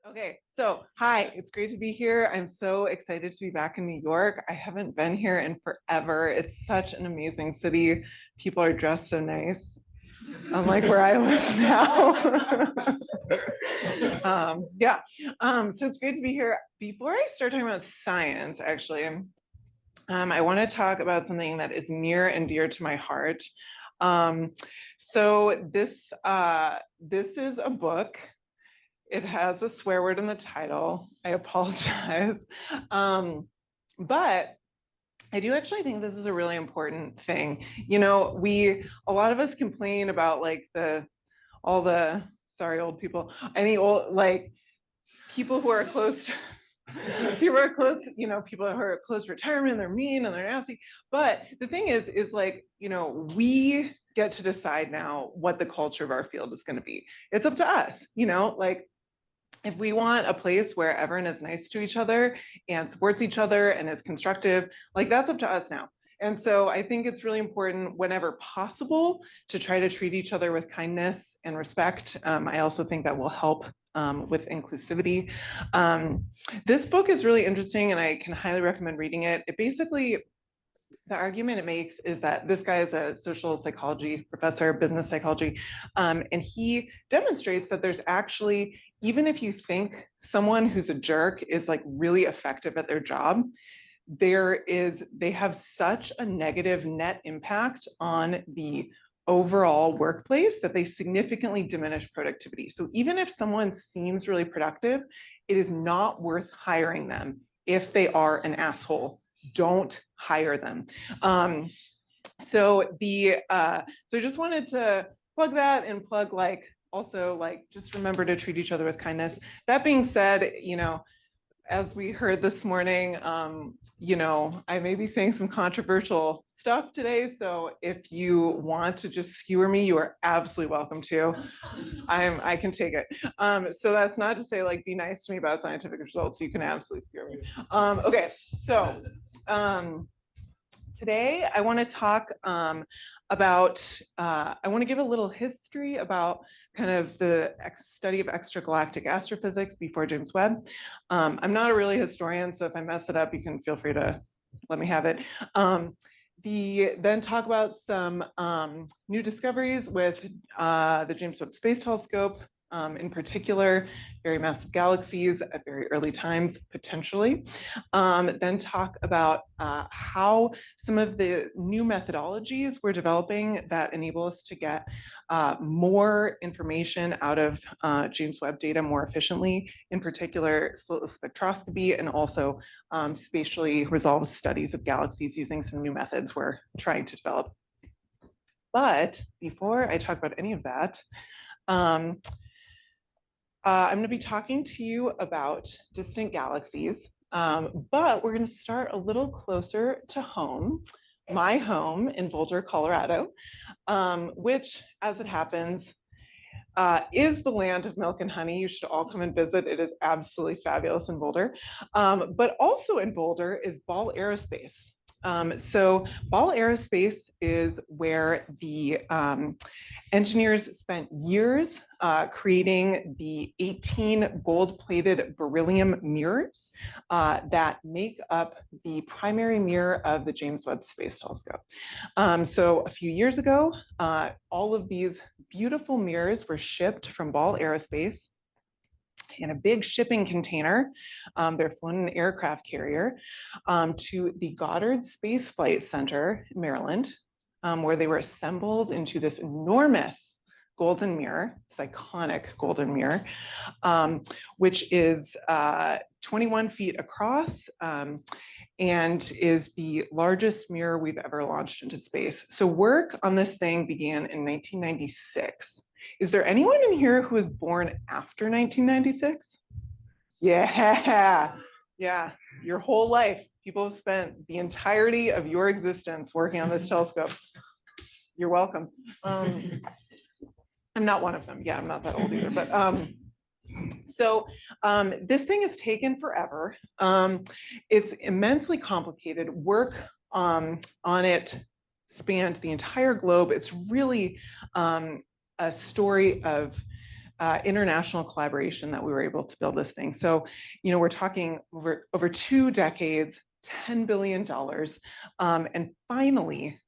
Okay, so hi, it's great to be here. I'm so excited to be back in New York. I haven't been here in forever. It's such an amazing city. People are dressed so nice, unlike where I live now. So it's great to be here. Before I start talking about science, actually, I want to talk about something that is near and dear to my heart. This is a book. It has a swear word in the title. I apologize. But I do actually think this is a really important thing. You know, a lot of us complain about like all the, sorry, old people, any old, like people who are close to, people are close, people who are close to retirement, they're mean and they're nasty. But the thing is like, we get to decide now what the culture of our field is going to be. It's up to us, like, if we want a place where everyone is nice to each other and supports each other and is constructive, like that's up to us now. And so I think it's really important whenever possible to try to treat each other with kindness and respect. I also think that will help with inclusivity. This book is really interesting and I can highly recommend reading it. The argument it makes is that this guy is a social psychology professor, business psychology, and he demonstrates that there's actually, even if you think someone who's a jerk is like really effective at their job, they have such a negative net impact on the overall workplace that they significantly diminish productivity. So even if someone seems really productive, it is not worth hiring them if they are an asshole. Don't hire them. So I just wanted to plug that and plug also just remember to treat each other with kindness. That being said, as we heard this morning, I may be saying some controversial stuff today. So if you want to just skewer me, you are absolutely welcome to. I can take it. So that's not to say like be nice to me about scientific results. You can absolutely skewer me. Okay, so today I want to talk about, I want to give a little history about kind of the study of extragalactic astrophysics before James Webb. I'm not a really historian, so if I mess it up, you can feel free to let me have it. Then talk about some new discoveries with the James Webb Space Telescope, in particular, very massive galaxies at very early times, potentially. Then talk about how some of the new methodologies we're developing that enable us to get more information out of James Webb data more efficiently, in particular, Slitless spectroscopy and also spatially resolved studies of galaxies using some new methods we're trying to develop. But before I talk about any of that, I'm going to be talking to you about distant galaxies, but we're going to start a little closer to home, my home in Boulder, Colorado, which, as it happens, is the land of milk and honey. You should all come and visit. It is absolutely fabulous in Boulder. But also in Boulder is Ball Aerospace. So Ball Aerospace is where the engineers spent years creating the 18 gold-plated beryllium mirrors that make up the primary mirror of the James Webb Space Telescope. So a few years ago, all of these beautiful mirrors were shipped from Ball Aerospace in a big shipping container. They're flown in an aircraft carrier to the Goddard Space Flight Center in Maryland, where they were assembled into this enormous golden mirror, this iconic golden mirror, which is 21 feet across and is the largest mirror we've ever launched into space. So work on this thing began in 1996. Is there anyone in here who was born after 1996? Yeah, your whole life. People have spent the entirety of your existence working on this telescope. You're welcome. I'm not one of them. Yeah, I'm not that old either, but this thing has taken forever. It's immensely complicated. Work on it spanned the entire globe. It's really a story of international collaboration that we were able to build this thing. So, you know, we're talking over 2 decades, $10 billion. And finally,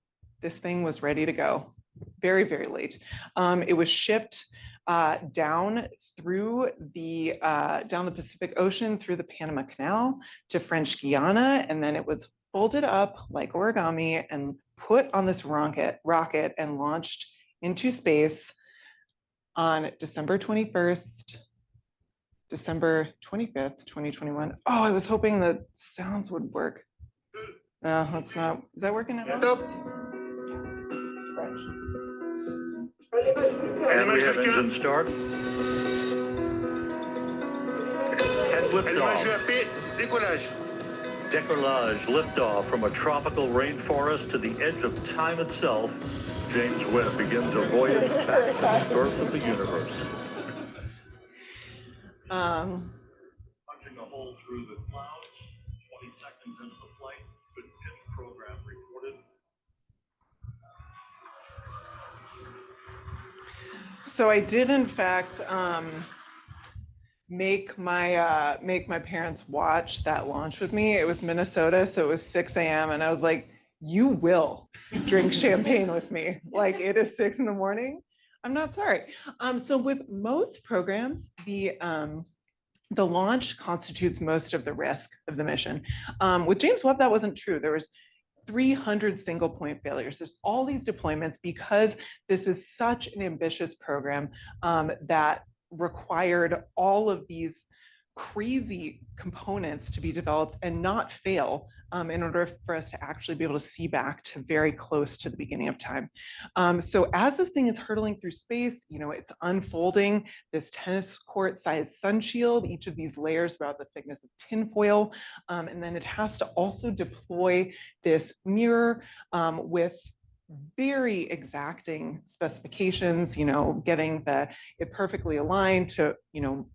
this thing was ready to go. Very, very late. It was shipped down through down the Pacific Ocean, through the Panama Canal to French Guiana, and then it was folded up like origami and put on this rocket and launched into space on December 25th, 2021. Oh, I was hoping the sounds would work. No, that's not. Is that working now? Nope. And we have engine start. And liftoff. Decollage, liftoff from a tropical rainforest to the edge of time itself. James Webb begins a voyage back to the birth of the universe. Punching a hole through the clouds, 20 seconds into the flight, good pitch program reported. So I did, in fact, make my parents watch that launch with me. It was Minnesota, so it was 6 a.m. and I was like, you will drink champagne with me. Like, it is 6 in the morning. I'm not sorry. So with most programs, the launch constitutes most of the risk of the mission. With James Webb, that wasn't true. There was 300 single point failures. There's all these deployments because this is such an ambitious program that required all of these crazy components to be developed and not fail in order for us to actually be able to see back to very close to the beginning of time. So as this thing is hurtling through space, you know, it's unfolding this tennis court sized sun shield, each of these layers about the thickness of tinfoil. And then it has to also deploy this mirror with very exacting specifications, you know, getting it perfectly aligned to, you know,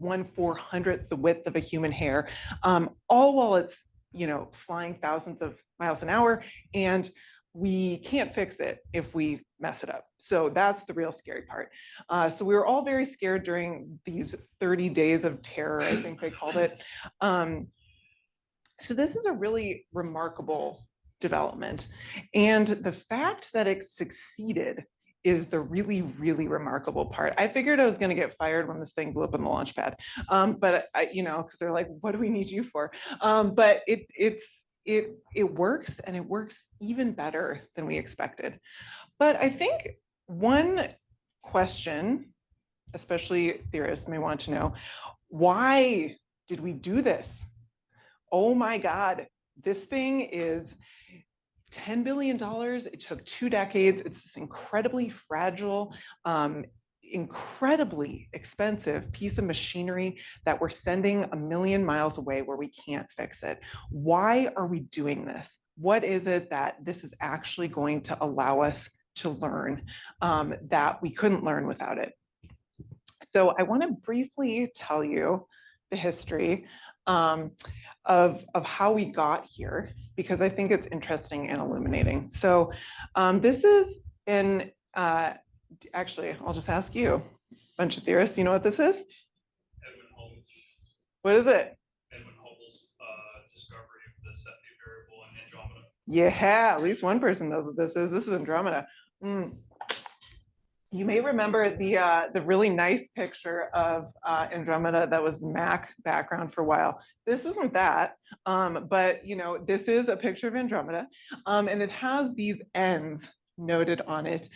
1/400th the width of a human hair, all while it's, you know, flying thousands of miles an hour, and we can't fix it if we mess it up. So that's the real scary part. So we were all very scared during these 30 days of terror, I think they called it. So this is a really remarkable development. And the fact that it succeeded is the really, really remarkable part. I figured I was going to get fired when this thing blew up on the launch pad. But you know, because they're like, what do we need you for? But it works, and it works even better than we expected. But I think one question, especially theorists may want to know, why did we do this? Oh my God, this thing is $10 billion. It took 2 decades. It's this incredibly fragile, incredibly expensive piece of machinery that we're sending 1 million miles away where we can't fix it. Why are we doing this? What is it that this is actually going to allow us to learn that we couldn't learn without it? So I want to briefly tell you the history of how we got here, because I think it's interesting and illuminating. So this is actually, I'll just ask you, a bunch of theorists, you know what this is? Edwin Hubble. What is it? Edwin Hubble's discovery of the Sept variable in Andromeda. Yeah, at least one person knows what this is. This is Andromeda. You may remember the really nice picture of Andromeda that was Mac background for a while. This isn't that, but you know, this is a picture of Andromeda, and it has these ends noted on it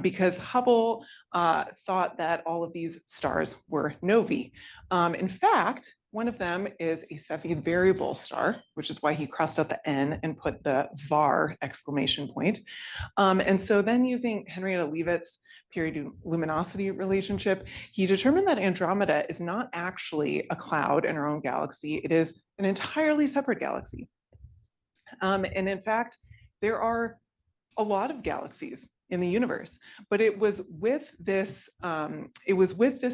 because Hubble thought that all of these stars were novae. In fact, one of them is a Cepheid variable star, which is why he crossed out the N and put the var exclamation point. And so then using Henrietta Leavitt's period luminosity relationship, he determined that Andromeda is not actually a cloud in our own galaxy. It is an entirely separate galaxy. And in fact, there are a lot of galaxies in the universe, but it was with this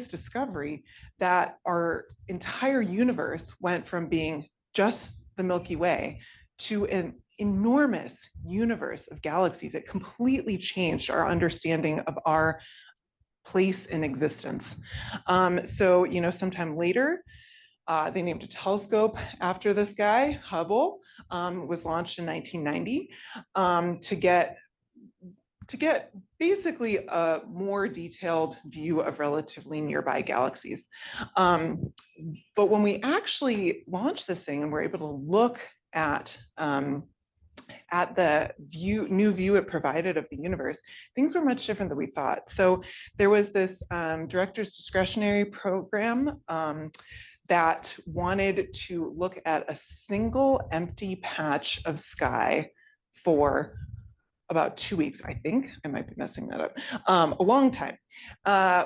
discovery that our entire universe went from being just the Milky Way to an enormous universe of galaxies. It completely changed our understanding of our place in existence. So, you know, sometime later, they named a telescope after this guy, Hubble, was launched in 1990 to get basically a more detailed view of relatively nearby galaxies. But when we actually launched this thing and were able to look at the new view it provided of the universe, things were much different than we thought. So there was this director's discretionary program that wanted to look at a single empty patch of sky for about 2 weeks, I think. I might be messing that up. A long time,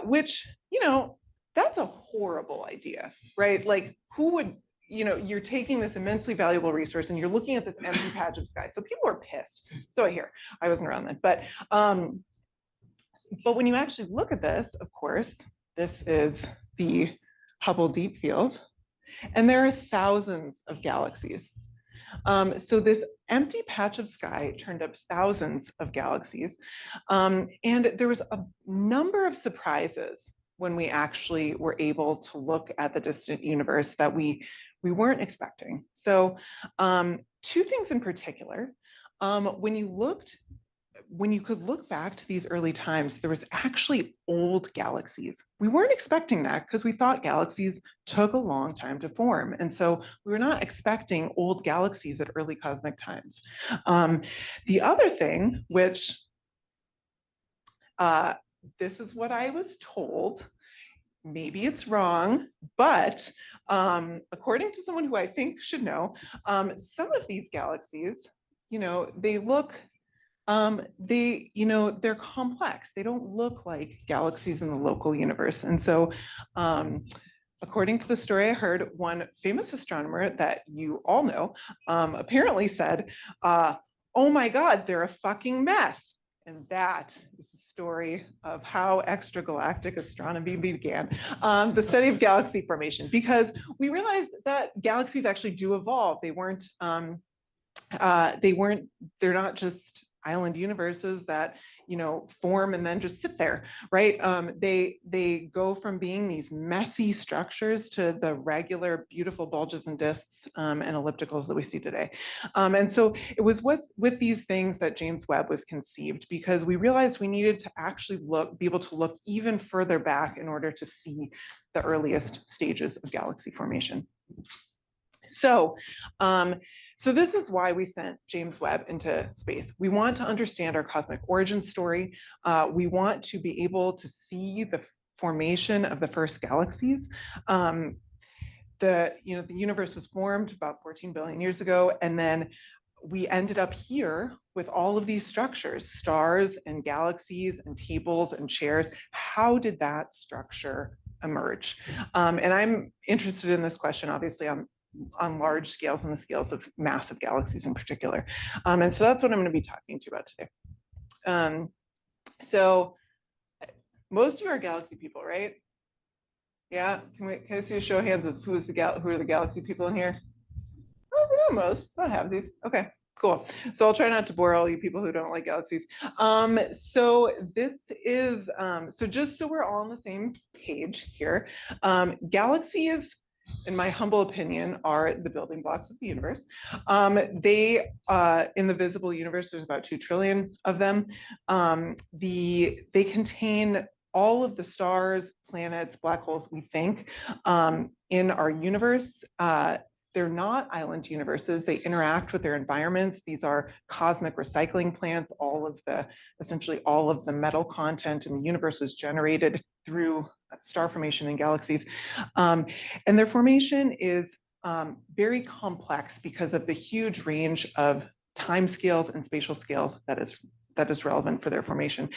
which, you know, that's a horrible idea, right? Like, who would, you know, you're taking this immensely valuable resource and you're looking at this empty patch of sky. So people are pissed. So I hear, I wasn't around then, but when you actually look at this, of course, this is the Hubble Deep Field, and there are thousands of galaxies. So this empty patch of sky turned up thousands of galaxies. And there was a number of surprises when we actually were able to look at the distant universe that we weren't expecting. So two things in particular. When you could look back to these early times, there was actually old galaxies. We weren't expecting that because we thought galaxies took a long time to form. And so we were not expecting old galaxies at early cosmic times. The other thing, which this is what I was told, maybe it's wrong, but according to someone who I think should know, some of these galaxies, you know, they look, they're complex. They don't look like galaxies in the local universe. And so according to the story I heard, one famous astronomer that you all know apparently said, oh my God, they're a fucking mess. And that is the story of how extragalactic astronomy began, the study of galaxy formation, because we realized that galaxies actually do evolve. They're not just island universes that, you know, form and then just sit there, right? They go from being these messy structures to the regular, beautiful bulges and disks and ellipticals that we see today. And so it was with these things that James Webb was conceived, because we realized we needed to actually be able to look even further back in order to see the earliest stages of galaxy formation. So this is why we sent James Webb into space. We want to understand our cosmic origin story. We want to be able to see the formation of the first galaxies. The universe was formed about 14 billion years ago, and then we ended up here with all of these structures, stars and galaxies and tables and chairs. How did that structure emerge? And I'm interested in this question, obviously, on large scales and the scales of massive galaxies in particular. And so that's what I'm going to be talking to you about today. So most of you are galaxy people, right? Yeah, can I see a show of hands of who are the galaxy people in here? Oh, I know most, I don't have these. Okay, cool. So I'll try not to bore all you people who don't like galaxies. So this is, so just so we're all on the same page here, galaxies, in my humble opinion, are the building blocks of the universe. In the visible universe, there's about 2 trillion of them. They contain all of the stars, planets, black holes we think in our universe. They're not island universes. They interact with their environments. These are cosmic recycling plants. Essentially all of the metal content in the universe was generated through star formation in galaxies. And their formation is very complex because of the huge range of time scales and spatial scales that is relevant for their formation.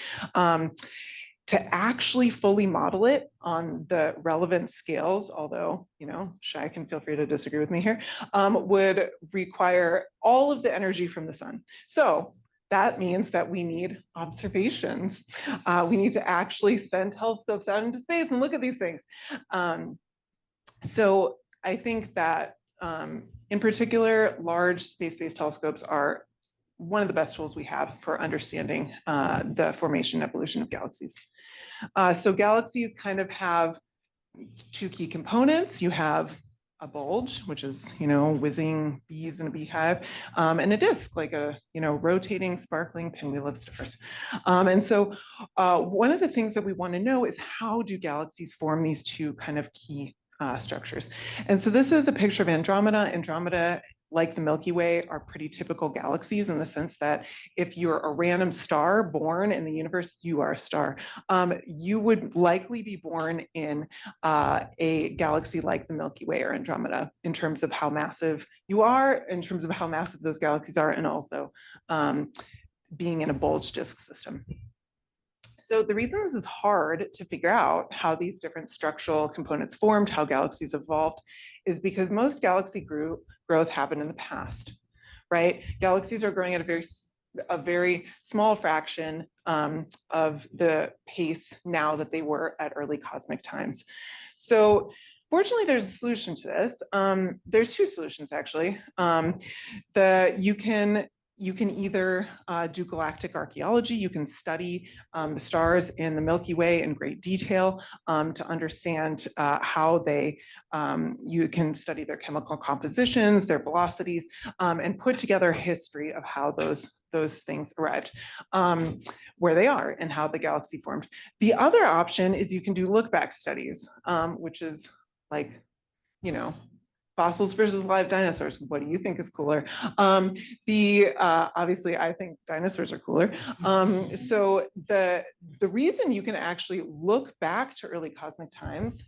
To actually fully model it on the relevant scales, although, you know, Shai can feel free to disagree with me here, would require all of the energy from the sun. So that means that we need observations. We need to actually send telescopes out into space and look at these things. So I think that in particular, large space-based telescopes are one of the best tools we have for understanding the formation and evolution of galaxies. So galaxies kind of have two key components. You have a bulge, which is, whizzing bees in a beehive, and a disk, like a, rotating, sparkling pinwheel of stars. And so one of the things that we want to know is, how do galaxies form these two kind of key structures? And so this is a picture of Andromeda. Andromeda, like the Milky Way, are pretty typical galaxies in the sense that if you're a random star born in the universe, you are a star. You would likely be born in a galaxy like the Milky Way or Andromeda in terms of how massive you are, in terms of how massive those galaxies are, and also being in a bulge disk system. So the reason this is hard to figure out how these different structural components formed, how galaxies evolved, is because most galaxy growth happened in the past, right? Galaxies are growing at a very small fraction of the pace now that they were at early cosmic times. So fortunately, there's a solution to this. There's two solutions, actually. You can either do galactic archaeology. You can study the stars in the Milky Way in great detail to understand how you can study their chemical compositions, their velocities, and put together a history of how those things arrived, where they are and how the galaxy formed. The other option is you can do look-back studies, which is like, fossils versus live dinosaurs. What do you think is cooler? Obviously, I think dinosaurs are cooler. So the reason you can actually look back to early cosmic times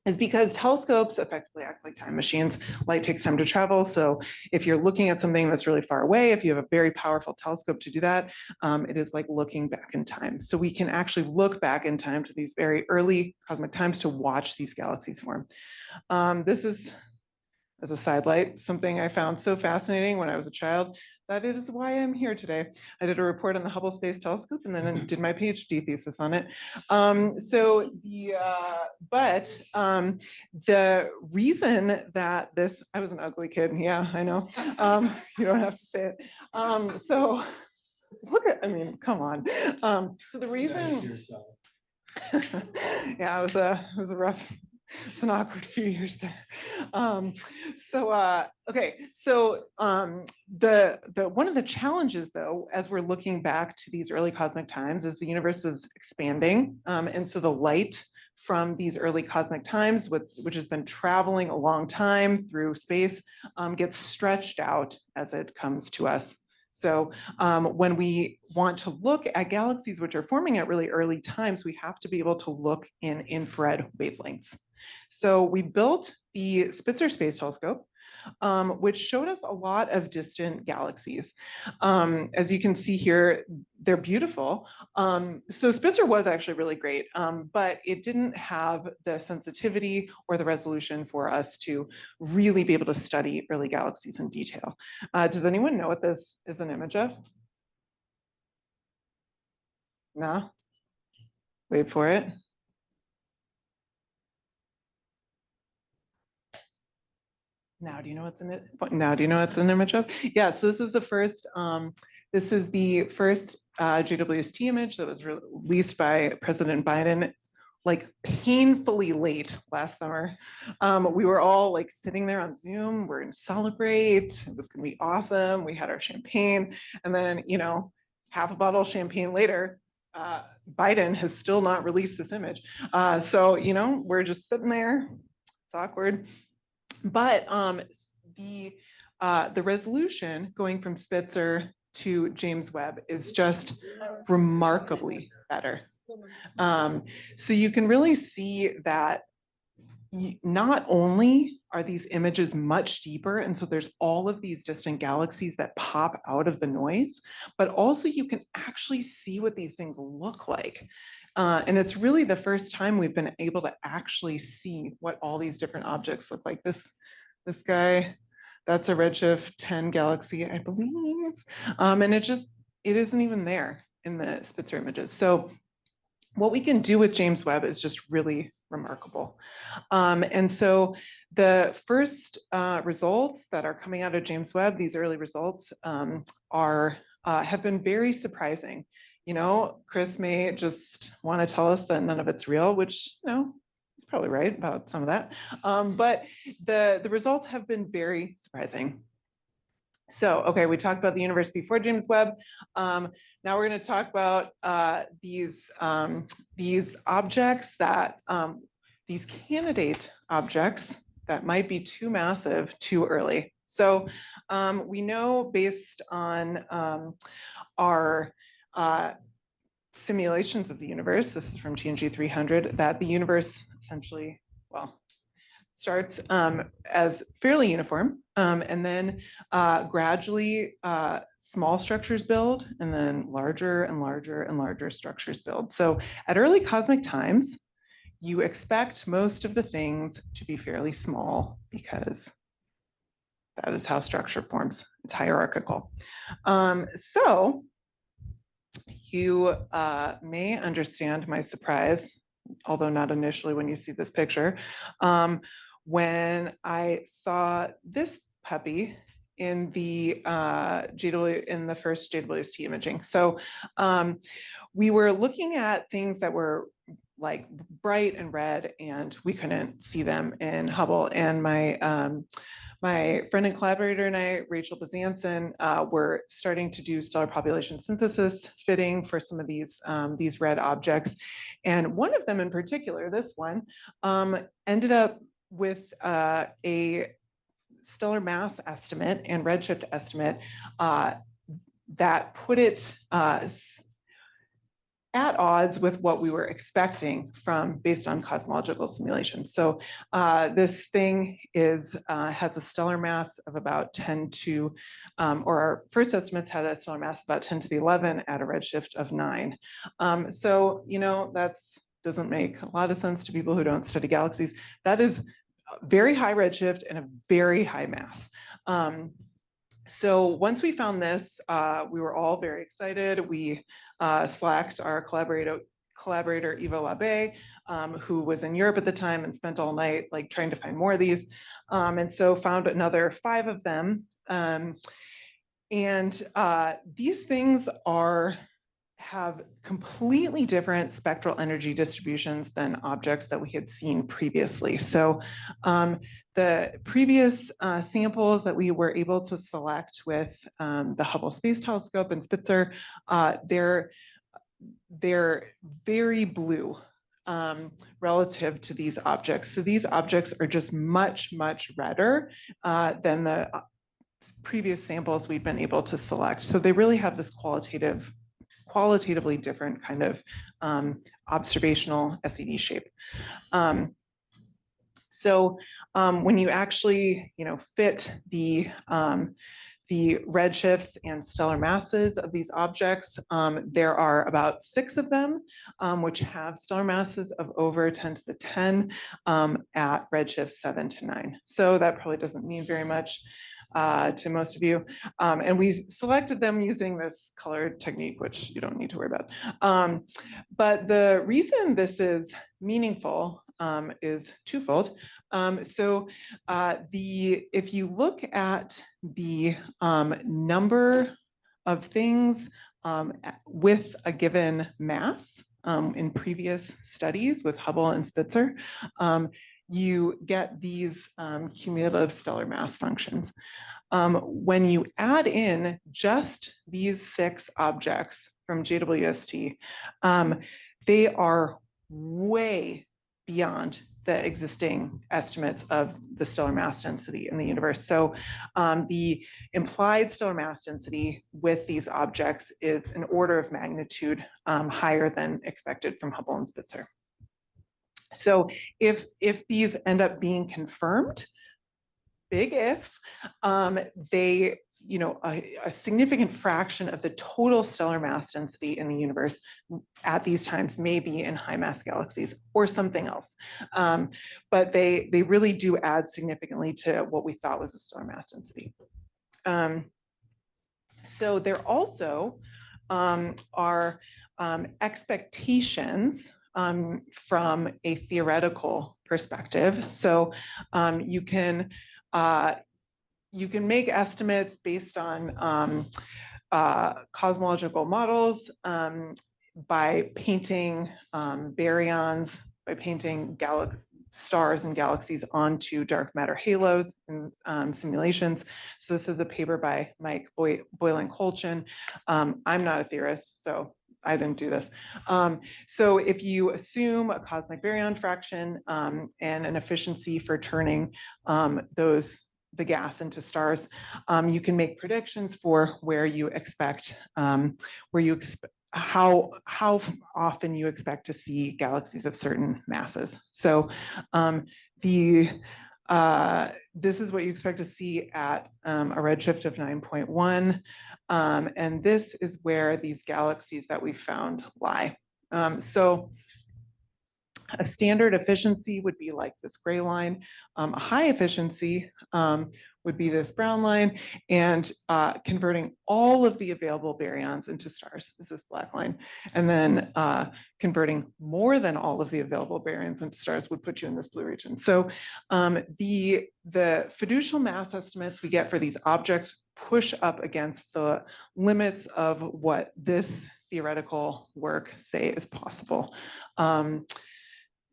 is because telescopes effectively act like time machines. Light takes time to travel. So if you're looking at something that's really far away, if you have a very powerful telescope to do that, it is like looking back in time. So we can actually look back in time to these very early cosmic times to watch these galaxies form. This is, as a sidelight, something I found so fascinating when I was a child that it is why I'm here today. I did a report on the Hubble Space Telescope and then I did my PhD thesis on it. The reason that this, I was an ugly kid, yeah, I know. You don't have to say it. So look at, I mean, come on. So the reason, yeah, it was a rough, it's an awkward few years there. Okay, so one of the challenges, though, as we're looking back to these early cosmic times, is the universe is expanding, and so the light from these early cosmic times, which has been traveling a long time through space, gets stretched out as it comes to us. So when we want to look at galaxies which are forming at really early times, we have to be able to look in infrared wavelengths. So we built the Spitzer Space Telescope, which showed us a lot of distant galaxies. As you can see here, they're beautiful. So Spitzer was actually really great, but it didn't have the sensitivity or the resolution for us to really be able to study early galaxies in detail. Does anyone know what this is an image of? No? Wait for it. Now, do you know what's in it? Now, do you know what's an image of? Yeah, so this is the first JWST image that was released by President Biden, like painfully late last summer. We were all like sitting there on Zoom, we're gonna celebrate, it was gonna be awesome. We had our champagne, and then, half a bottle of champagne later, Biden has still not released this image. So, we're just sitting there, it's awkward. But the resolution going from Spitzer to James Webb is just remarkably better. So you can really see that not only are these images much deeper, and so there's all of these distant galaxies that pop out of the noise, but also you can actually see what these things look like. And it's really the first time we've been able to actually see what all these different objects look like. This guy, that's a redshift 10 galaxy, I believe. And it isn't even there in the Spitzer images. So what we can do with James Webb is just really, remarkable. And so the first results that are coming out of James Webb, these early results, have been very surprising. You know, Chris may just want to tell us that none of it's real, which, you know, he's probably right about some of that. But the results have been very surprising. So, okay, we talked about the universe before James Webb. Now we're going to talk about these objects that, these candidate objects that might be too massive too early. So we know based on our simulations of the universe, this is from TNG 300, that the universe essentially, well, starts as fairly uniform, and then gradually small structures build, and then larger and larger and larger structures build. So at early cosmic times, you expect most of the things to be fairly small because that is how structure forms. It's hierarchical. So you may understand my surprise, although not initially when you see this picture, when I saw this puppy in the first JWST imaging. So we were looking at things that were like bright and red, and we couldn't see them in Hubble. And my friend and collaborator and I, Rachel Bazanson, were starting to do stellar population synthesis fitting for some of these red objects. And one of them in particular, this one, ended up with a stellar mass estimate and redshift estimate that put it at odds with what we were expecting based on cosmological simulations. So this thing has a stellar mass of about 10 to, or our first estimates had a stellar mass of about 10 to the 11 at a redshift of 9. So, you know, that doesn't make a lot of sense to people who don't study galaxies. That is very high redshift and a very high mass. So once we found this, we were all very excited. We slacked our collaborator Ivo Labe, who was in Europe at the time and spent all night like trying to find more of these, and so found another 5 of them. And these things have completely different spectral energy distributions than objects that we had seen previously. So the previous samples that we were able to select with the Hubble Space Telescope and Spitzer, they're very blue relative to these objects. So these objects are just much, much redder than the previous samples we've been able to select. So they really have this qualitatively different kind of observational SED shape. So when you actually, you know, fit the redshifts and stellar masses of these objects, there are about 6 of them, which have stellar masses of over 10 to the 10 at redshift 7 to 9. So that probably doesn't mean very much to most of you. And we selected them using this color technique, which you don't need to worry about. But the reason this is meaningful is twofold. So if you look at the number of things with a given mass in previous studies with Hubble and Spitzer, you get these cumulative stellar mass functions. When you add in just these 6 objects from JWST, they are way beyond the existing estimates of the stellar mass density in the universe. So the implied stellar mass density with these objects is an order of magnitude higher than expected from Hubble and Spitzer. So if these end up being confirmed, big if, they, you know, a significant fraction of the total stellar mass density in the universe at these times may be in high mass galaxies or something else. But they really do add significantly to what we thought was a stellar mass density. So there also are expectations from a theoretical perspective. So you can make estimates based on cosmological models by painting baryons, by painting stars and galaxies onto dark matter halos in simulations. So this is a paper by Mike Boylan-Kolchin. I'm not a theorist, so I didn't do this. So if you assume a cosmic baryon fraction and an efficiency for turning the gas into stars, you can make predictions for where you expect, how often you expect to see galaxies of certain masses. So this is what you expect to see at a redshift of 9.1. And this is where these galaxies that we found lie. So a standard efficiency would be like this gray line. A high efficiency would be this brown line, and converting all of the available baryons into stars is this black line. And then converting more than all of the available baryons into stars would put you in this blue region. So the fiducial mass estimates we get for these objects push up against the limits of what this theoretical work say is possible.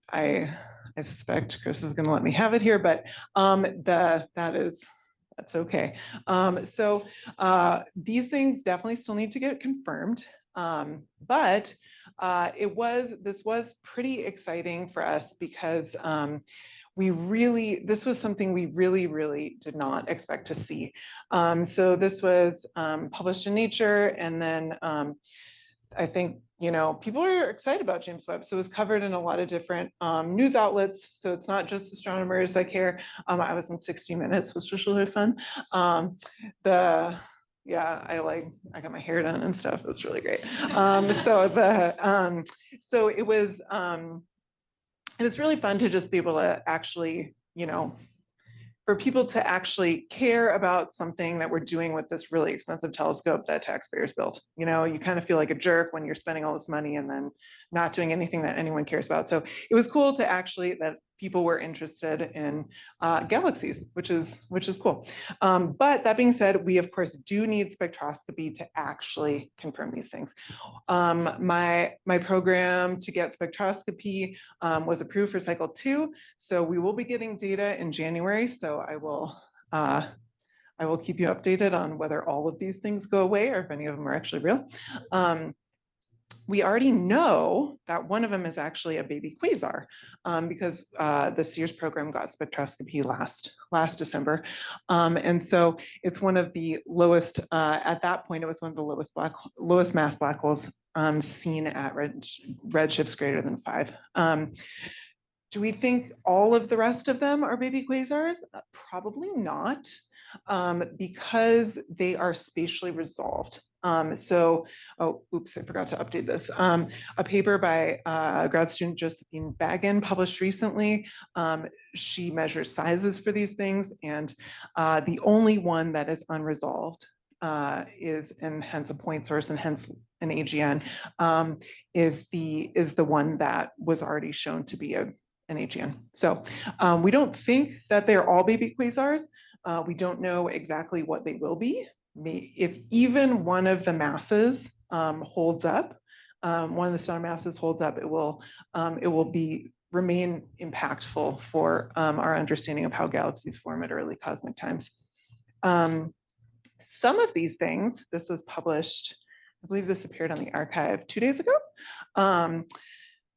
I suspect Chris is going to let me have it here, but that's okay. So these things definitely still need to get confirmed, but this was pretty exciting for us because this was something we really did not expect to see. So this was published in Nature, and then I think, people are excited about James Webb. So it was covered in a lot of different news outlets. So it's not just astronomers that care. I was in 60 Minutes, which was really fun. I got my hair done and stuff. It was really great. So it was really fun to just be able to actually, for people to actually care about something that we're doing with this really expensive telescope that taxpayers built. You kind of feel like a jerk when you're spending all this money and then not doing anything that anyone cares about. So it was cool to actually that people were interested in galaxies, which is cool. But that being said, we of course do need spectroscopy to actually confirm these things. My program to get spectroscopy was approved for cycle 2. So we will be getting data in January. So I will keep you updated on whether all of these things go away or if any of them are actually real. We already know that one of them is actually a baby quasar because the Sears program got spectroscopy last December. And so it's one of the lowest, at that point, it was one of the lowest mass black holes seen at redshifts greater than 5. Do we think all of the rest of them are baby quasars? Probably not, because they are spatially resolved. I forgot to update this. A paper by grad student Josephine Baggin published recently. She measures sizes for these things, and the only one that is unresolved and hence a point source and hence an AGN is the one that was already shown to be an AGN. So we don't think that they're all baby quasars. We don't know exactly what they will be. If even one of the masses holds up, one of the stellar masses holds up, it will remain impactful for our understanding of how galaxies form at early cosmic times. Some of these things, this was published, I believe this appeared on the archive 2 days ago.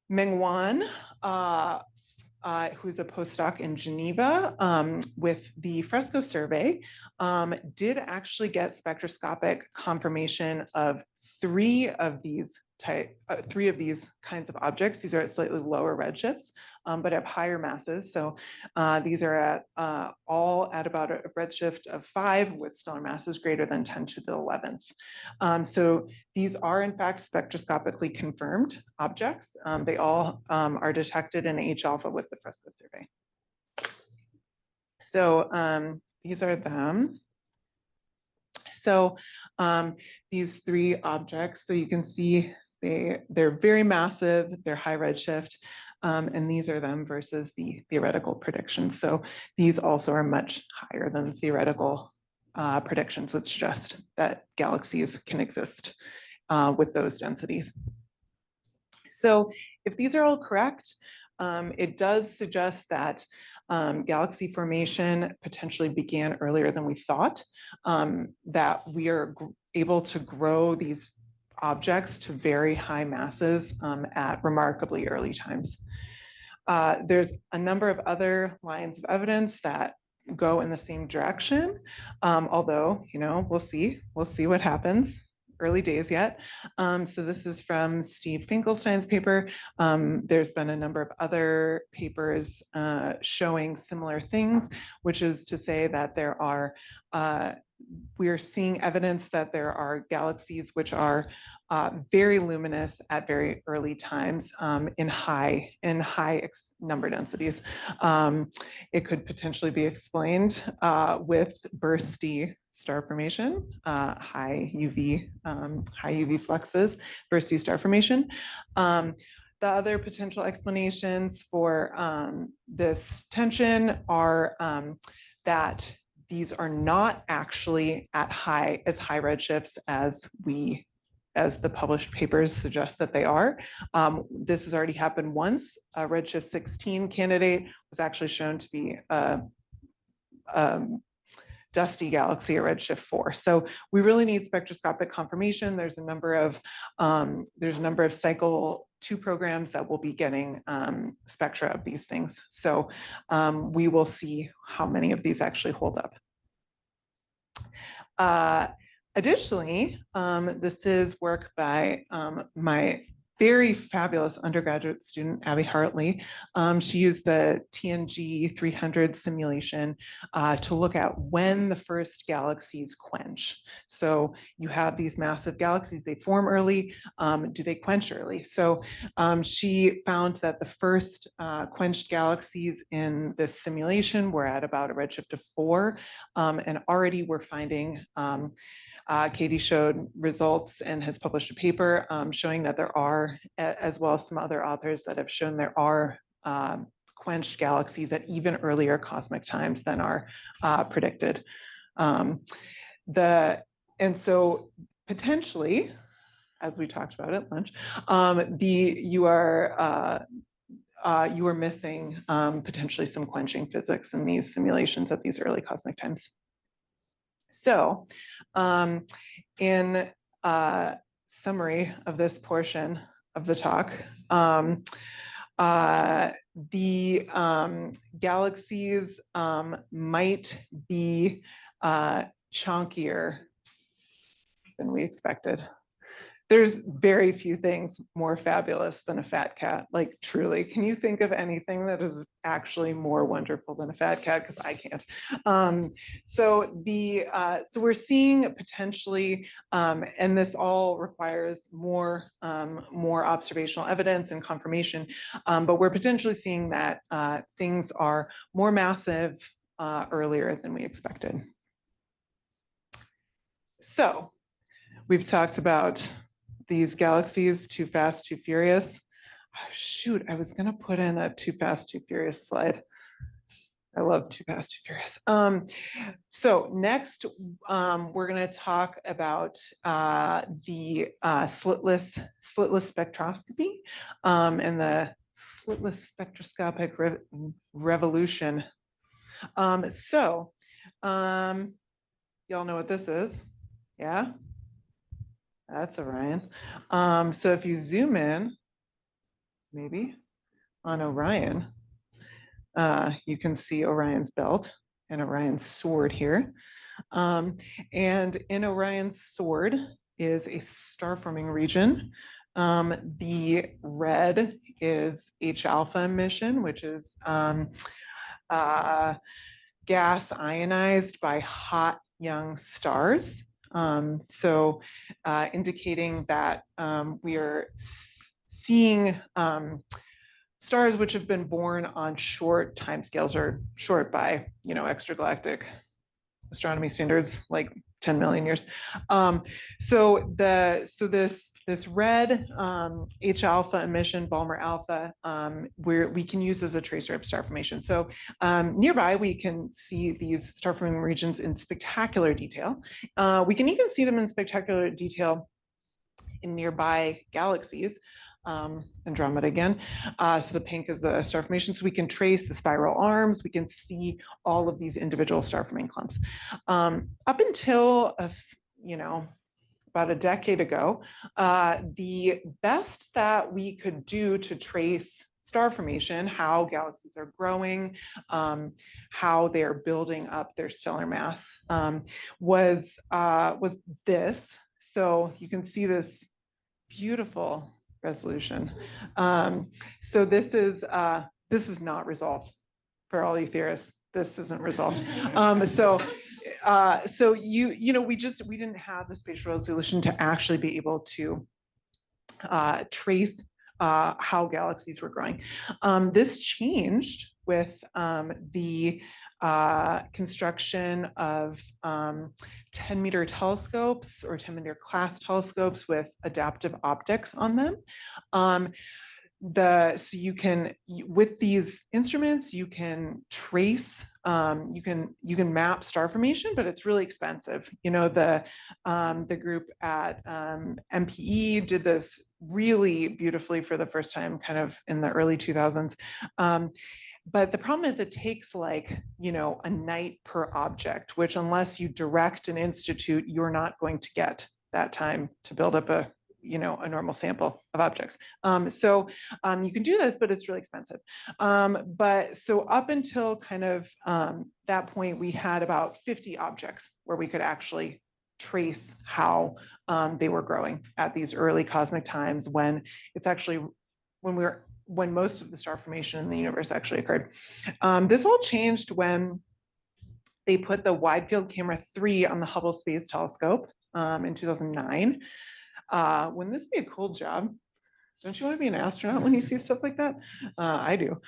Meng Wan, who's a postdoc in Geneva with the Fresco survey, did actually get spectroscopic confirmation of three of these kinds of objects. These are at slightly lower redshifts, but have higher masses. So these are at all at about a redshift of 5 with stellar masses greater than 10 to the 11th. So these are in fact spectroscopically confirmed objects. They all are detected in H alpha with the Fresco survey. So these are them. So these 3 objects, so you can see They're very massive, they're high redshift, and these are them versus the theoretical predictions. So these also are much higher than the theoretical predictions, which suggest that galaxies can exist with those densities. So if these are all correct, it does suggest that galaxy formation potentially began earlier than we thought, that we are able to grow these objects to very high masses at remarkably early times. There's a number of other lines of evidence that go in the same direction, although, you know, we'll see what happens. Early days yet. So this is from Steve Finkelstein's paper. There's been a number of other papers showing similar things, which is to say that there are we are seeing evidence that there are galaxies which are very luminous at very early times in high number densities. It could potentially be explained with bursty star formation, high UV fluxes, bursty star formation. The other potential explanations for this tension are that these are not actually at as high redshifts as the published papers suggest that they are. This has already happened once. A redshift 16 candidate was actually shown to be a dusty galaxy at redshift 4. So we really need spectroscopic confirmation. There's a number of cycle 2 programs that will be getting spectra of these things. So we will see how many of these actually hold up. Additionally, this is work by my very fabulous undergraduate student, Abby Hartley. She used the TNG 300 simulation to look at when the first galaxies quench. So you have these massive galaxies, they form early, do they quench early? So she found that the first quenched galaxies in this simulation were at about a redshift of 4, and already we're finding Katie showed results and has published a paper showing that there are, as well as some other authors that have shown there are quenched galaxies at even earlier cosmic times than are predicted. And so potentially, as we talked about at lunch, you are missing potentially some quenching physics in these simulations at these early cosmic times. So in summary of this portion of the talk, the galaxies might be chunkier than we expected. There's very few things more fabulous than a fat cat, like truly. Can you think of anything that is actually more wonderful than a fat cat? Because I can't. So we're seeing potentially, and this all requires more observational evidence and confirmation, but we're potentially seeing that things are more massive earlier than we expected. So we've talked about these galaxies, too fast, too furious. Oh, shoot, I was gonna put in a too fast, too furious slide. I love too fast, too furious. So next, we're gonna talk about the slitless spectroscopy and the slitless spectroscopic revolution. Y'all know what this is, yeah? That's Orion. So if you zoom in, maybe, on Orion, you can see Orion's belt and Orion's sword here. And in Orion's sword is a star-forming region. The red is H-alpha emission, which is gas ionized by hot young stars. Indicating that we are seeing stars which have been born on short timescales, or short by extragalactic astronomy standards, like 10 million years. So this red H alpha emission, Balmer alpha, where we can use as a tracer of star formation. So nearby, we can see these star forming regions in spectacular detail. We can even see them in spectacular detail in nearby galaxies. Andromeda again. So the pink is the star formation. So we can trace the spiral arms. We can see all of these individual star forming clumps. Up until, about a decade ago, the best that we could do to trace star formation, how galaxies are growing, how they're building up their stellar mass, was this. So you can see this beautiful resolution. So this is not resolved for all you theorists. This isn't resolved. So we didn't have the spatial resolution to actually be able to trace how galaxies were growing. This changed with the construction of 10-meter telescopes or 10-meter class telescopes with adaptive optics on them. So you can, with these instruments, you can trace, you can map star formation, but it's really expensive. The group at MPE did this really beautifully for the first time, kind of in the early 2000s. But the problem is it takes like, a night per object, which unless you direct an institute, you're not going to get that time to build up a normal sample of objects. So you can do this, but it's really expensive. But so up until kind of that point, we had about 50 objects where we could actually trace how they were growing at these early cosmic times when it's actually, when most of the star formation in the universe actually occurred. This all changed when they put the Wide Field Camera 3 on the Hubble Space Telescope in 2009. Wouldn't this be a cool job? Don't you want to be an astronaut when you see stuff like that? I do.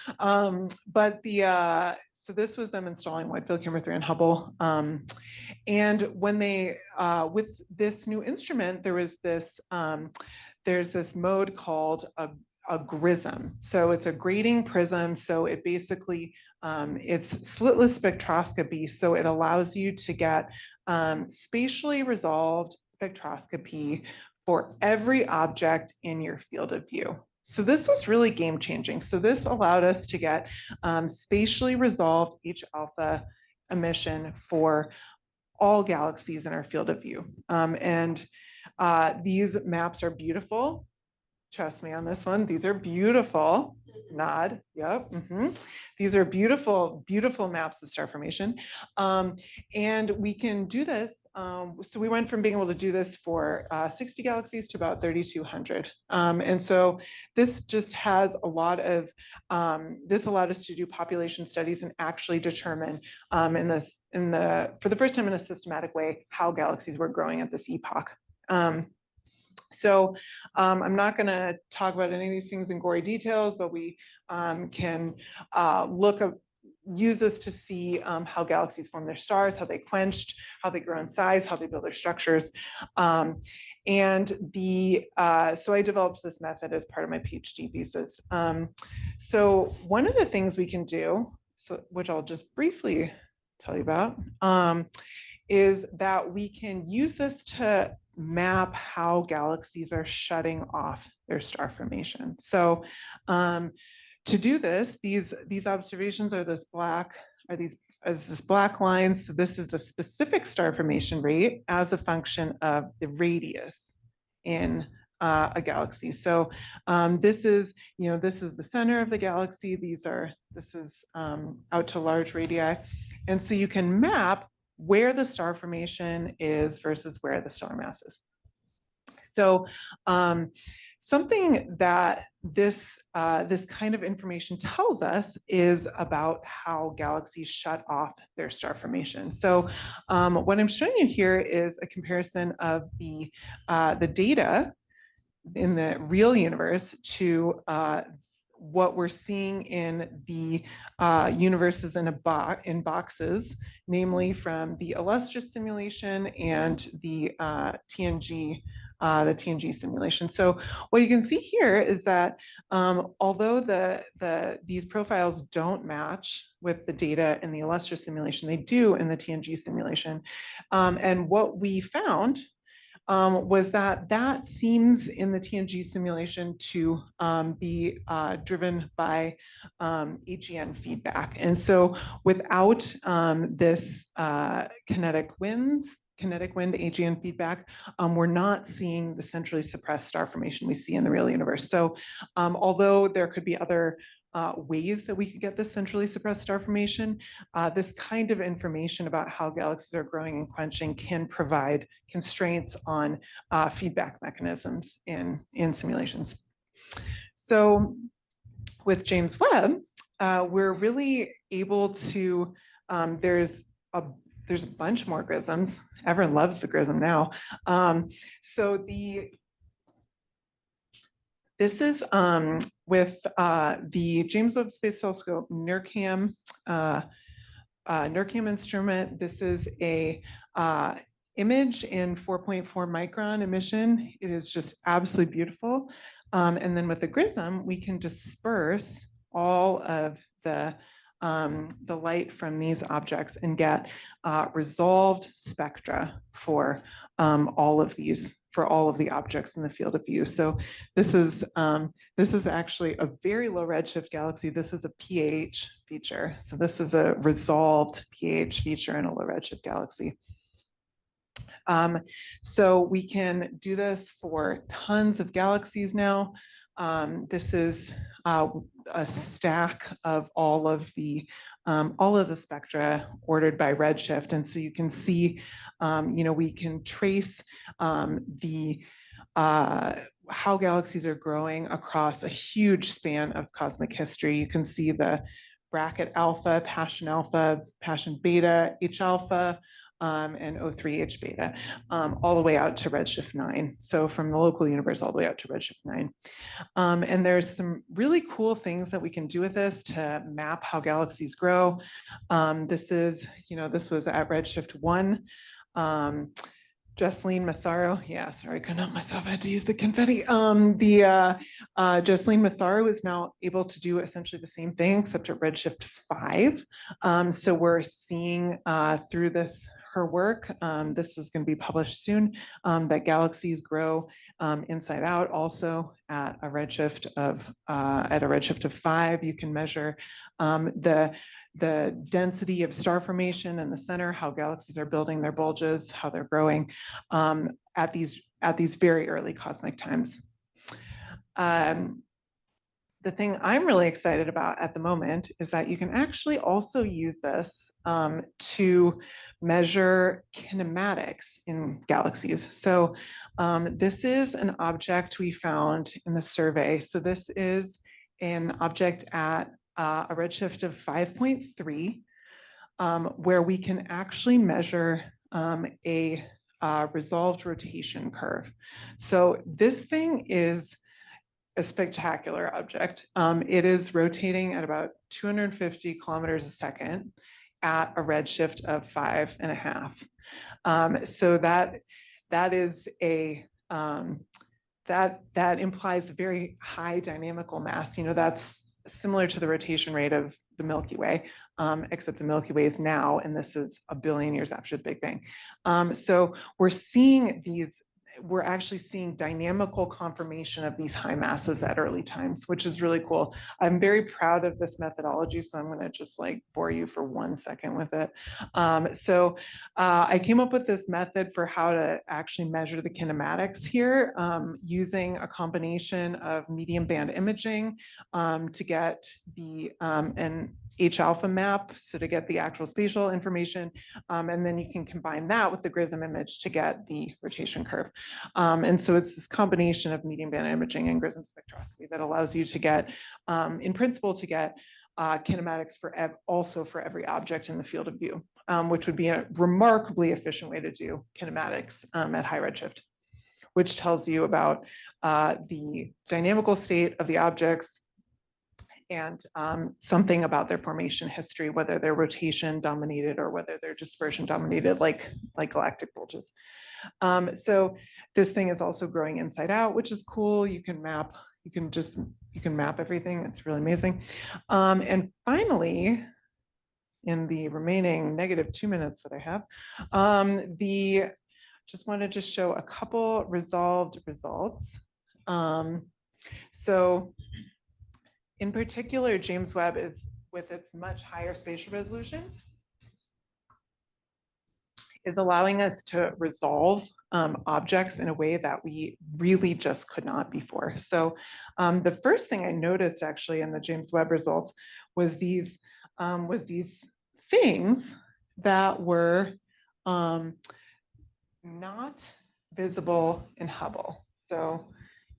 So this was them installing Wide Field Camera 3 on Hubble. And when they, with this new instrument, there's this mode called a grism. So it's a grading prism. So it basically, it's slitless spectroscopy. So it allows you to get spatially resolved spectroscopy for every object in your field of view. So this was really game changing. So this allowed us to get spatially resolved H alpha emission for all galaxies in our field of view. These maps are beautiful. Trust me on this one. These are beautiful. Nod. Yep. These are beautiful, beautiful maps of star formation. And we can do this. So we went from being able to do this for 60 galaxies to about 3,200. And so this just has a lot of, this allowed us to do population studies and actually determine for the first time in a systematic way, how galaxies were growing at this epoch. So I'm not going to talk about any of these things in gory details, but we can use this to see how galaxies form their stars, how they quenched, how they grow in size, how they build their structures. So I developed this method as part of my PhD thesis. So one of the things we can do, which I'll just briefly tell you about, is that we can use this to map how galaxies are shutting off their star formation. So to do this, these observations are this black line. So this is the specific star formation rate as a function of the radius in a galaxy. So this is the center of the galaxy. This is out to large radii, and so you can map where the star formation is versus where the stellar mass is. So something that this kind of information tells us is about how galaxies shut off their star formation. So what I'm showing you here is a comparison of the data in the real universe to what we're seeing in the universes in boxes, namely from the illustrious simulation and the TNG simulation. So what you can see here is that although these profiles don't match with the data in the illustrious simulation, they do in the TNG simulation. And what we found was that seems in the TNG simulation to be driven by AGN feedback. And so without this kinetic wind AGN feedback, we're not seeing the centrally suppressed star formation we see in the real universe. So although there could be other ways that we could get this centrally suppressed star formation, this kind of information about how galaxies are growing and quenching can provide constraints on feedback mechanisms in simulations. So with James Webb, we're really able to, there's a bunch more GRISMs. Everyone loves the GRISM now. So this is with the James Webb Space Telescope NIRCam instrument. This is a image in 4.4 micron emission. It is just absolutely beautiful. And then with the GRISM, we can disperse all of the light from these objects and get resolved spectra for all of the objects in the field of view. So this is actually a very low redshift galaxy. This is a PAH feature. So this is a resolved PAH feature in a low redshift galaxy. So we can do this for tons of galaxies now. This is a stack of all of the spectra ordered by redshift, and so you can see, we can trace how galaxies are growing across a huge span of cosmic history. You can see the bracket alpha, Passion beta, H alpha, and O3 H beta, all the way out to redshift 9. So from the local universe all the way out to redshift 9. And there's some really cool things that we can do with this to map how galaxies grow. This was at redshift 1. Jesslyn Matharo, yeah, sorry, I couldn't help myself, I had to use the confetti. Jesslyn Matharo is now able to do essentially the same thing, except at redshift 5. So we're seeing through her work, this is going to be published soon, that galaxies grow inside out also at a redshift of 5. You can measure the density of star formation in the center, how galaxies are building their bulges, how they're growing at these very early cosmic times. The thing I'm really excited about at the moment is that you can actually also use this to measure kinematics in galaxies. So this is an object we found in the survey. So this is an object at a redshift of 5.3, where we can actually measure a resolved rotation curve. So this thing is a spectacular object. It is rotating at about 250 kilometers a second at a redshift of 5.5. So that is that implies a very high dynamical mass. That's similar to the rotation rate of the Milky Way, except the Milky Way is now, and this is a billion years after the Big Bang. So we're actually seeing dynamical confirmation of these high masses at early times, which is really cool. I'm very proud of this methodology, so I'm going to just bore you for 1 second with it. I came up with this method for how to actually measure the kinematics here, using a combination of medium band imaging to get an H alpha map, so to get the actual spatial information, and then you can combine that with the GRISM image to get the rotation curve. And so it's this combination of medium band imaging and GRISM spectroscopy that allows you to get, in principle, to get kinematics also for every object in the field of view, which would be a remarkably efficient way to do kinematics at high redshift, which tells you about the dynamical state of the objects, and something about their formation history, whether they're rotation dominated or whether they're dispersion dominated, like galactic bulges. So this thing is also growing inside out, which is cool. You can map everything. It's really amazing. And finally, in the remaining -2 minutes that I have, just wanted to show a couple resolved results. So in particular, James Webb is, with its much higher spatial resolution, is allowing us to resolve objects in a way that we really just could not before. So the first thing I noticed actually in the James Webb results was these things that were not visible in Hubble. So,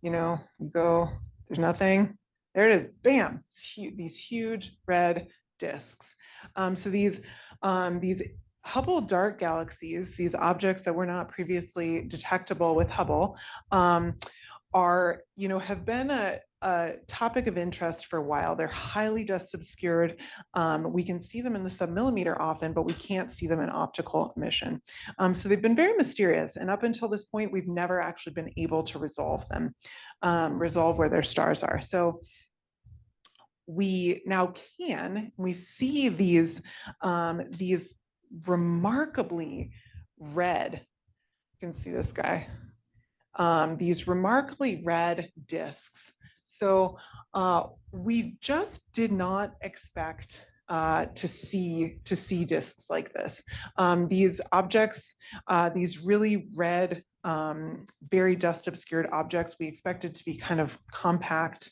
you know, you go, there's nothing, there it is, bam, these huge red disks. So these Hubble dark galaxies, these objects that were not previously detectable with Hubble, are, you know, have been a topic of interest for a while. They're highly dust obscured. We can see them in the submillimeter often, but we can't see them in optical emission. So they've been very mysterious. And up until this point, we've never actually been able to resolve them, resolve where their stars are. So we now we see these remarkably red, you can see this guy, these remarkably red disks. So we just did not expect to see disks like this. These objects, these really red, very dust obscured objects, we expected to be kind of compact,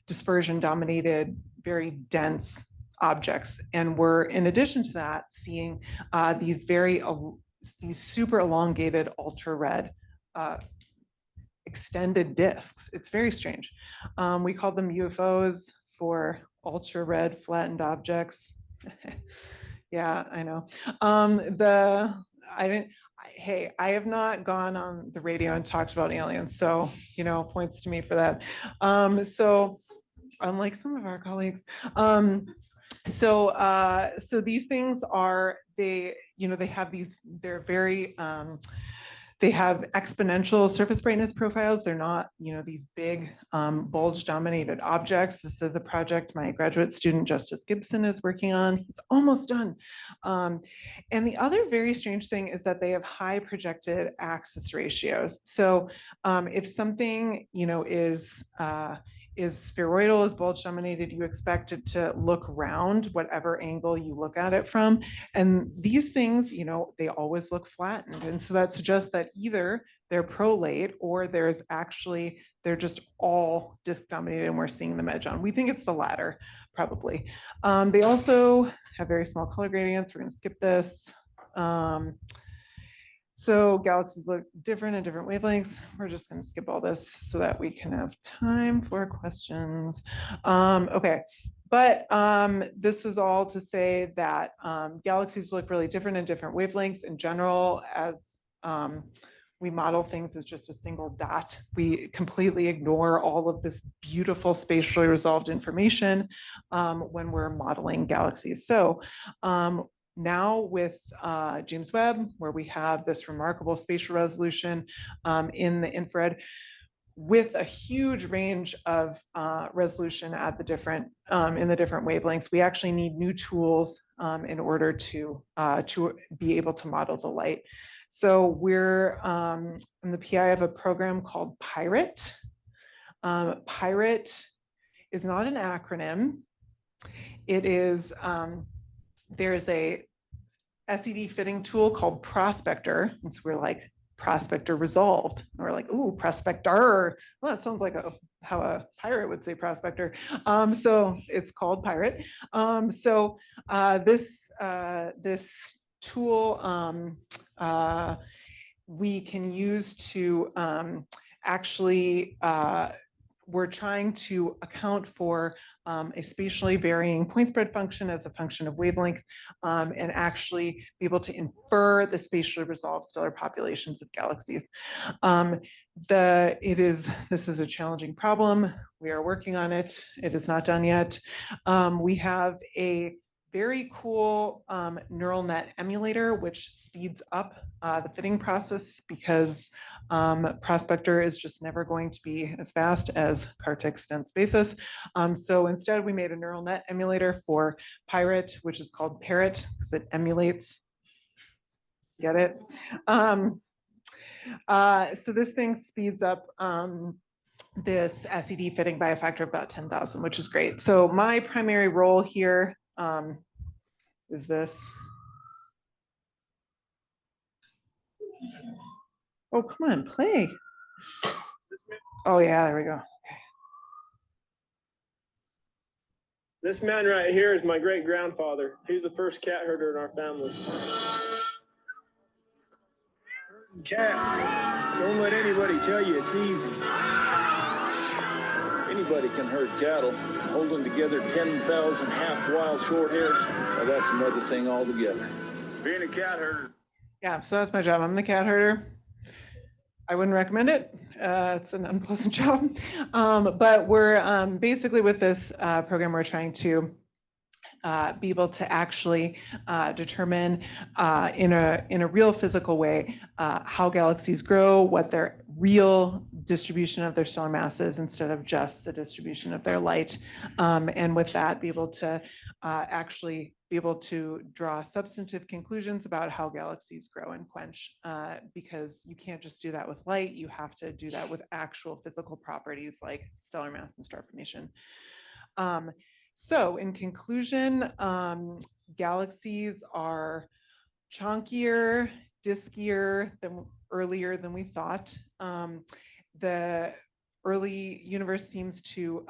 dispersion dominated, very dense objects. And we're, in addition to that, seeing these super elongated ultra red extended disks. It's very strange. We call them UFOs for ultra red flattened objects. Yeah, I know. Hey, I have not gone on the radio and talked about aliens, so, you know, points to me for that. So unlike some of our colleagues, so these things are, they have these, they're very, they have exponential surface brightness profiles. They're not, you know, these big bulge dominated objects. This is a project my graduate student, Justice Gibson, is working on. He's almost done. And the other very strange thing is that they have high projected axis ratios. So if something, you know, is spheroidal, is bulge dominated, you expect it to look round, whatever angle you look at it from. And these things, you know, they always look flattened. And so that suggests that either they're prolate or they're just all disk dominated and we're seeing them edge on. We think it's the latter, probably. They also have very small color gradients. We're gonna skip this. So galaxies look different at different wavelengths. We're just going to skip all this so that we can have time for questions. Okay, but this is all to say that galaxies look really different in different wavelengths. In general, as we model things as just a single dot, we completely ignore all of this beautiful spatially resolved information when we're modeling galaxies. So now with James Webb, where we have this remarkable spatial resolution in the infrared, with a huge range of resolution at the different in the different wavelengths, we actually need new tools in order to be able to model the light. So we're in the PI of a program called PIRATE. PIRATE is not an acronym. It is there's a SED fitting tool called Prospector. And so we're like, Prospector resolved. And we're like, ooh, Prospector. Well, that sounds like how a pirate would say Prospector. So it's called PIRATE. This tool we can use to actually we're trying to account for a spatially varying point spread function as a function of wavelength, and actually be able to infer the spatially resolved stellar populations of galaxies. This is a challenging problem. We are working on it. It is not done yet. We have a very cool neural net emulator, which speeds up the fitting process because Prospector is just never going to be as fast as Partic Dense Basis. So instead, we made a neural net emulator for Pirate, which is called Parrot because it emulates. Get it? So this thing speeds up this SED fitting by a factor of about 10,000, which is great. So my primary role here is this. Oh, come on, play. Oh yeah, there we go. Okay. This man right here is my great grandfather. He's the first cat herder in our family. Cats. Don't let anybody tell you it's easy. Anybody can herd cattle. Holding together 10,000 half-wild short hairs, well, that's another thing altogether. Being a cat herder. Yeah, so that's my job. I'm the cat herder. I wouldn't recommend it. It's an unpleasant job. But we're basically with this program, we're trying to be able to actually determine in a real physical way how galaxies grow, what their real distribution of their stellar mass is instead of just the distribution of their light. And with that, be able to actually be able to draw substantive conclusions about how galaxies grow and quench, because you can't just do that with light. You have to do that with actual physical properties like stellar mass and star formation. So in conclusion, galaxies are chunkier, diskier than earlier than we thought. The early universe seems to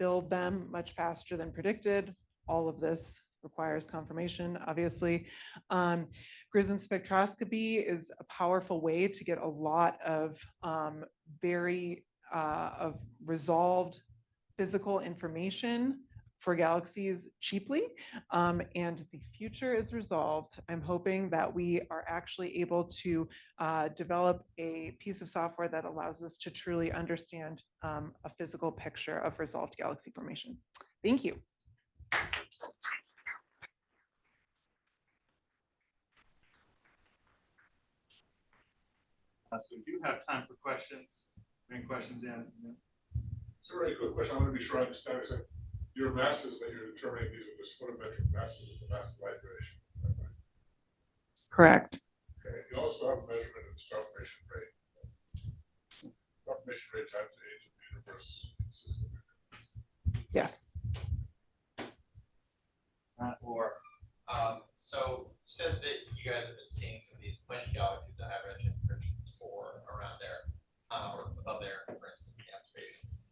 build them much faster than predicted. All of this requires confirmation, obviously. Grism spectroscopy is a powerful way to get a lot of resolved physical information for galaxies cheaply, and the future is resolved. I'm hoping that we are actually able to develop a piece of software that allows us to truly understand a physical picture of resolved galaxy formation. Thank you. So we do have time for questions. Any questions in? So, a really quick question. I want to be sure I understand. So your masses that you're determining, these are just photometric masses with the mass light duration. Right? Correct. Okay. You also have a measurement of the star formation rate. Star formation rate times the age of the universe system. Yes. So you said that you guys have been seeing some of these quench galaxies that have redshift predictions for around there, or above there, for instance, the observations.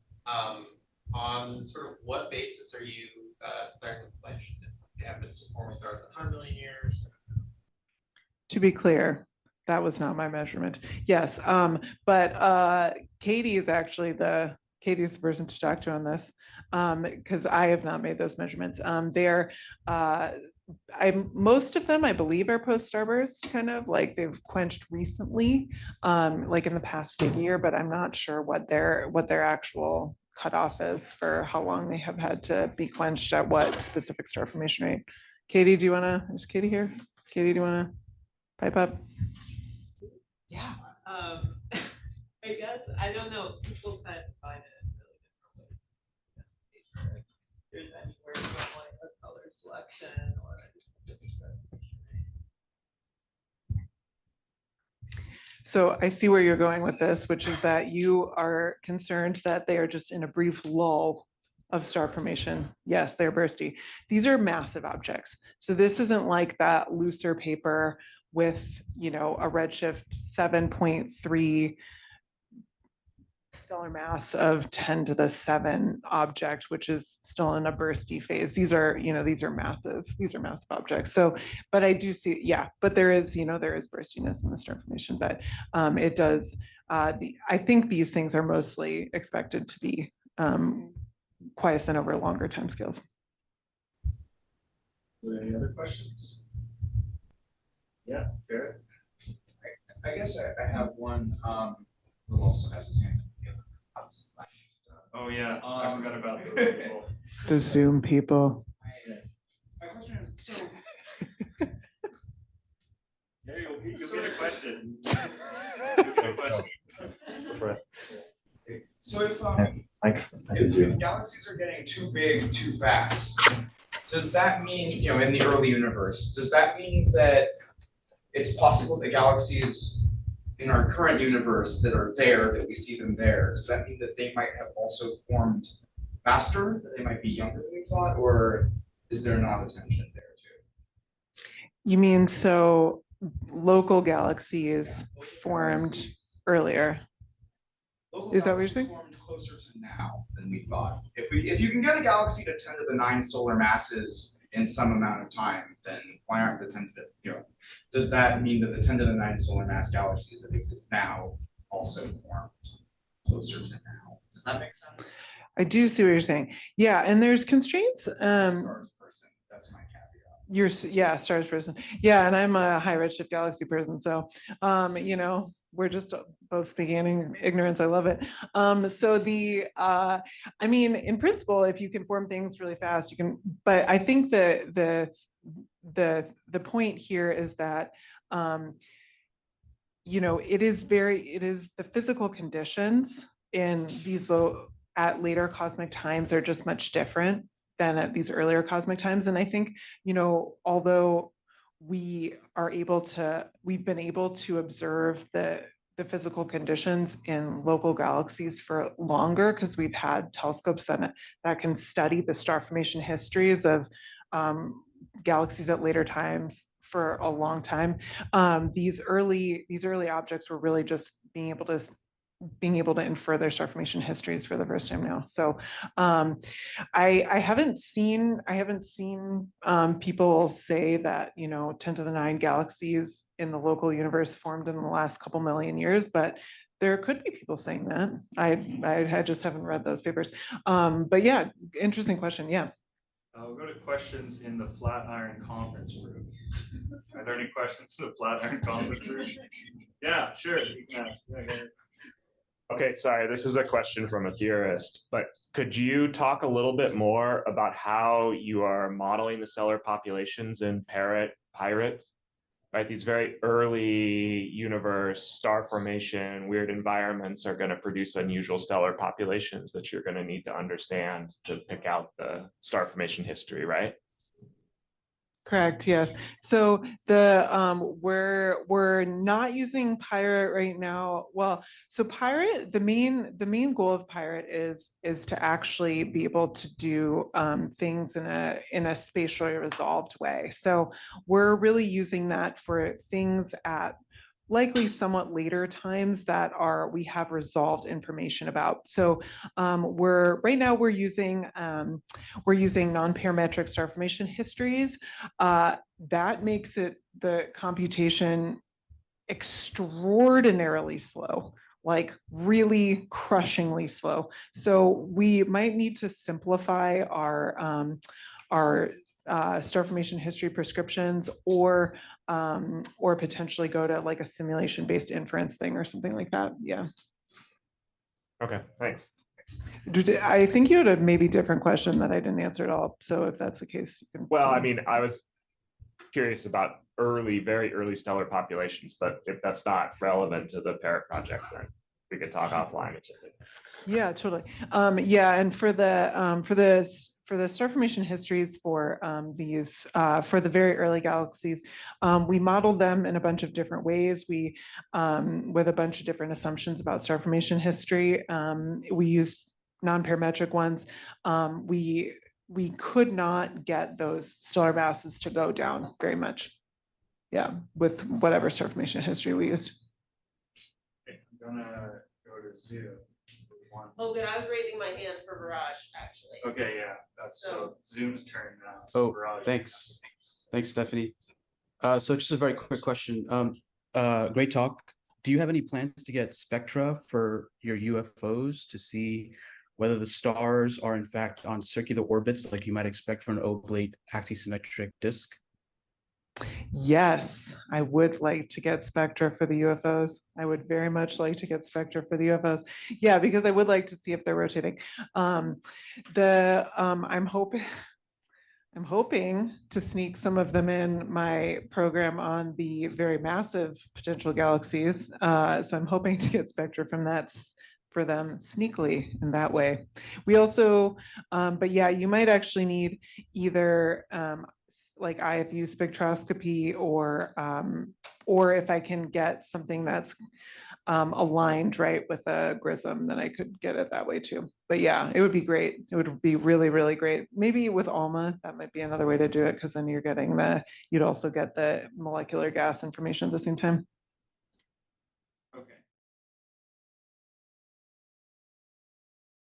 On sort of what basis are you declaring them quenched? They have been forming stars in 100 million years. To be clear, that was not my measurement. Yes, but Katie is actually Katie's the person to talk to on this, because I have not made those measurements. Most of them, I believe, are post-starburst, kind of like they've quenched recently, like in the past year, but I'm not sure what their actual cutoff is for how long they have had to be quenched at what specific star formation rate. Katie, do you want to? Is Katie here? Katie, do you want to pipe up? Yeah. I guess I don't know. People kind of find it in really different ways. If there's anywhere from like a color selection or a specific set. So I see where you're going with this, which is that you are concerned that they are just in a brief lull of star formation. Yes, they're bursty. These are massive objects. So this isn't like that looser paper with, a redshift 7.3 stellar mass of 10 to the 7 object, which is still in a bursty phase. These are massive. These are massive objects. So, but I do see, yeah, but there is burstiness in the star formation, but it does, I think these things are mostly expected to be quiescent over longer timescales. Any other questions? Yeah, Garrett? I guess I have one, who also has his hand. Oh yeah, I forgot about those people. The Zoom people. My question is, so There you go, you get a question. You get a question. so if galaxies are getting too big too fast, does that mean, you know, in the early universe, does that mean that it's possible that galaxies in our current universe that are there, that we see them there, does that mean that they might have also formed faster, that they might be younger than we thought, or is there not a tension there too? You mean so local galaxies formed earlier? Local Is that what you're galaxies saying? formed closer to now than we thought. If you can get a galaxy to 10 to the 9 solar masses in some amount of time, then why aren't the 10 to the, you know, does that mean that the 10 to the 9 solar mass galaxies that exist now also formed closer to now? Does that make sense? I do see what you're saying. Yeah, and there's constraints. Stars person, that's my caveat. Yeah, stars person. Yeah, and I'm a high redshift galaxy person. So, you know, we're just both speaking in ignorance. I love it. So I mean, in principle, if you can form things really fast, you can. But I think the point here is that, you know, it is the physical conditions in these at later cosmic times are just much different than at these earlier cosmic times. And I think, you know, although we've been able to observe the physical conditions in local galaxies for longer because we've had telescopes that can study the star formation histories of galaxies at later times for a long time. These early objects were really just being able to infer their star formation histories for the first time now. So I haven't seen people say that, you know, 10 to the 9 galaxies in the local universe formed in the last couple million years, but there could be people saying that. I just haven't read those papers. But yeah, interesting question. Yeah. We'll go to questions in the Flatiron conference room. Are there any questions in the Flatiron conference room? Yeah, sure. You can ask. Okay, sorry, this is a question from a theorist, but could you talk a little bit more about how you are modeling the stellar populations in Pirate, right? These very early universe star formation, weird environments are going to produce unusual stellar populations that you're going to need to understand to pick out the star formation history, right? Correct. Yes. So we're not using Pirate right now. Well, so Pirate, the main goal of Pirate is to actually be able to do things in a spatially resolved way. So we're really using that for things at likely somewhat later times that we have resolved information about. So right now we're using non-parametric star formation histories. That makes the computation extraordinarily slow, like really crushingly slow. So we might need to simplify our star formation history prescriptions, or potentially go to like a simulation-based inference thing or something like that. Yeah. Okay, thanks. I think you had a maybe different question that I didn't answer at all. So if that's the case, you can. Well, I mean, I was curious about very early stellar populations, but if that's not relevant to the Parrot project, then we could talk offline. Yeah, totally. Yeah, and for the star formation histories for for the very early galaxies, we modeled them in a bunch of different ways. We with a bunch of different assumptions about star formation history. We used non-parametric ones. We could not get those stellar masses to go down very much. Yeah, with whatever star formation history we used. I'm gonna go to Zoom. Oh, good. I was raising my hand for Barrage, actually. Okay, yeah, that's so Zoom's turn now. So oh, Barrage. Thanks, Stephanie. So just a very quick question. Great talk. Do you have any plans to get spectra for your UFOs to see whether the stars are in fact on circular orbits like you might expect for an oblate axisymmetric disk? Yes, I would like to get spectra for the UFOs. I would very much like to get spectra for the UFOs. Yeah, because I would like to see if they're rotating. I'm hoping to sneak some of them in my program on the very massive potential galaxies. So I'm hoping to get spectra from that for them sneakily in that way. We also, but yeah, you might actually need either like IFU spectroscopy or if I can get something that's aligned right with a GRISM, then I could get it that way too. But yeah, it would be great. It would be really, really great. Maybe with ALMA, that might be another way to do it because then you'd also get the molecular gas information at the same time.